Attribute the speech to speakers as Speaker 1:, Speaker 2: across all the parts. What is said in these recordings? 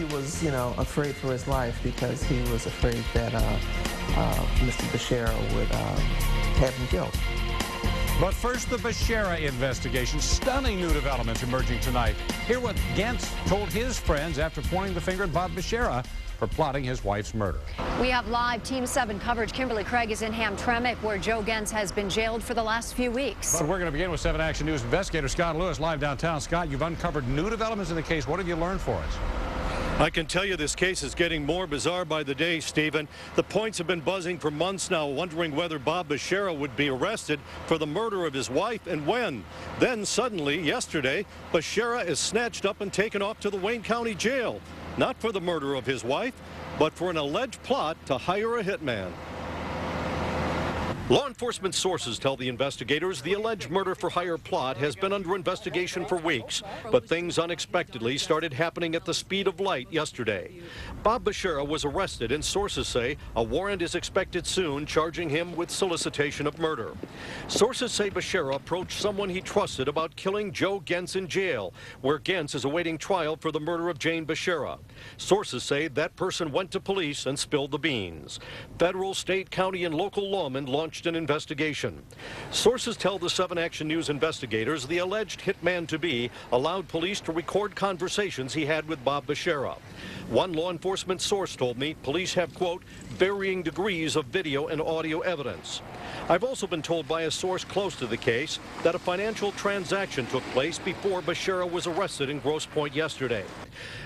Speaker 1: He was, afraid for his life because he was afraid that Mr. Bashara would have him killed.
Speaker 2: But first, the Bashara investigation. Stunning new developments emerging tonight. Hear what Gentz told his friends after pointing the finger at Bob Bashara for plotting his wife's murder.
Speaker 3: We have live Team 7 coverage. Kimberly Craig is in Hamtramck, where Joe Gentz has been jailed for the last few weeks.
Speaker 2: But we're going to begin with 7 Action News investigator Scott Lewis live downtown. Scott, you've uncovered new developments in the case. What have you learned for us?
Speaker 4: I can tell you this case is getting more bizarre by the day, Stephen. The points have been buzzing for months now, wondering whether Bob Bashara would be arrested for the murder of his wife and when. Then suddenly, yesterday, Bashara is snatched up and taken off to the Wayne County Jail. Not for the murder of his wife, but for an alleged plot to hire a hitman. Law enforcement sources tell the investigators the alleged murder-for-hire plot has been under investigation for weeks, but things unexpectedly started happening at the speed of light yesterday. Bob Bashara was arrested, and sources say a warrant is expected soon charging him with solicitation of murder. Sources say Bashara approached someone he trusted about killing Joe Gentz in jail, where Gentz is awaiting trial for the murder of Jane Bashara. Sources say that person went to police and spilled the beans. Federal, state, county, and local lawmen launched an investigation. Sources tell the 7 Action News investigators the alleged hitman-to-be allowed police to record conversations he had with Bob Bashara. One law enforcement source told me police have, quote, varying degrees of video and audio evidence. I've also been told by a source close to the case that a financial transaction took place before Bashara was arrested in Grosse Pointe yesterday.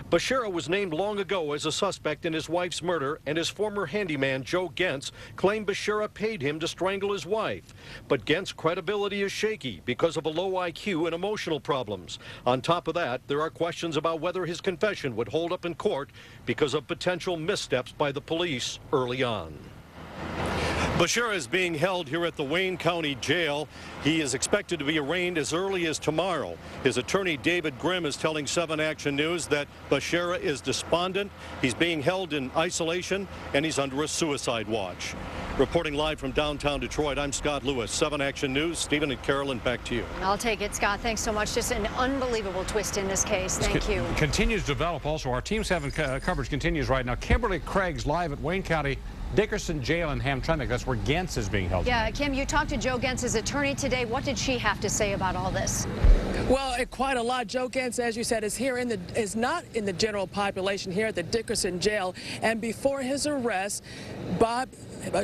Speaker 4: Bashara was named long ago as a suspect in his wife's murder, and his former handyman, Joe Gentz, claimed Bashara paid him to strangle his wife. But Gentz's credibility is shaky because of a low IQ and emotional problems. On top of that, there are questions about whether his confession would hold up in court because of potential missteps by the police early on. Bashara is being held here at the Wayne County Jail. He is expected to be arraigned as early as tomorrow. His attorney, David Grimm, is telling 7 Action News that Bashara is despondent. He's being held in isolation, and he's under a suicide watch. Reporting live from downtown Detroit, I'm Scott Lewis, 7 Action News. Stephen and Carolyn, back to you.
Speaker 3: I'll take it, Scott. Thanks so much. Just an unbelievable twist in this case. Thank you.
Speaker 2: Continues to develop also. Our Team 7 coverage continues right now. Kimberly Craig's live at Wayne County Dickerson Jail in Hamtramck. That's where Gentz is being held.
Speaker 3: Yeah, Kim, you talked to Joe Gentz's attorney today. What did she have to say about all this?
Speaker 5: Well, quite a lot. Joe Gentz, as you said, is not in the general population here at the Dickerson Jail. And before his arrest,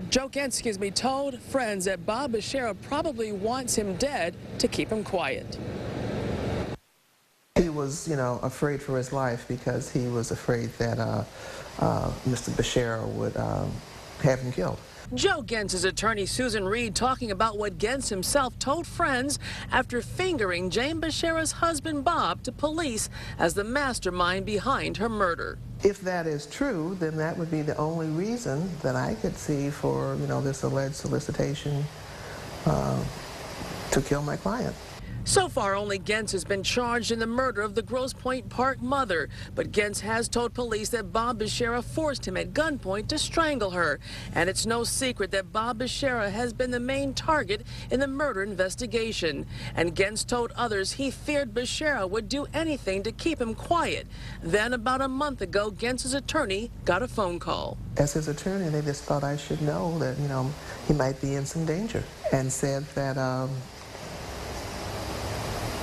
Speaker 5: Joe Gentz, told friends that Bob Bashara probably wants him dead to keep him quiet.
Speaker 1: He was, afraid for his life because he was afraid that Mr. Bashara would have him killed.
Speaker 5: Joe Gentz's attorney, Susan Reed, talking about what Gentz himself told friends after fingering Jane Bashara's husband, Bob, to police as the mastermind behind her murder.
Speaker 1: If that is true, then that would be the only reason that I could see for, this alleged solicitation to kill my client.
Speaker 5: So far, only Gentz has been charged in the murder of the Grosse Pointe Park mother. But Gentz has told police that Bob Bashara forced him at gunpoint to strangle her. And it's no secret that Bob Bashara has been the main target in the murder investigation. And Gentz told others he feared Bashara would do anything to keep him quiet. Then, about a month ago, Gentz's attorney got a phone call.
Speaker 1: As his attorney, they just thought I should know that, he might be in some danger, and said that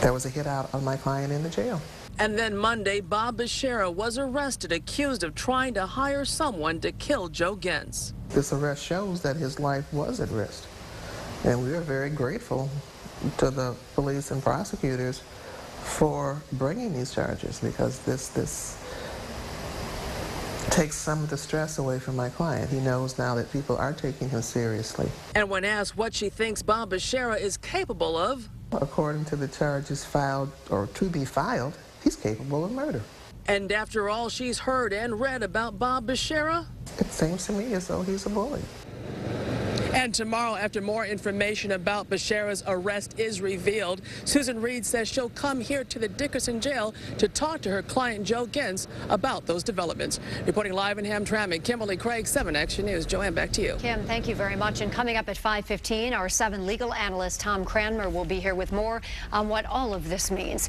Speaker 1: there was a hit out on my client in the jail.
Speaker 5: And then Monday, Bob Bashara was arrested, accused of trying to hire someone to kill Joe Gentz.
Speaker 1: This arrest shows that his life was at risk. And we are very grateful to the police and prosecutors for bringing these charges, because this takes some of the stress away from my client. He knows now that people are taking him seriously.
Speaker 5: And when asked what she thinks Bob Bashara is capable of,
Speaker 1: according to the charges filed or to be filed, he's capable of murder.
Speaker 5: And after all she's heard and read about Bob Bashara,
Speaker 1: it seems to me as though he's a bully.
Speaker 5: And tomorrow, after more information about Bashara's arrest is revealed, Susan Reed says she'll come here to the Dickerson Jail to talk to her client, Joe Gentz, about those developments. Reporting live in Hamtramck, Kimberly Craig, 7 Action News. Joanne, back to you.
Speaker 3: Kim, thank you very much. And coming up at 5:15, our 7 legal analyst, Tom Cranmer, will be here with more on what all of this means.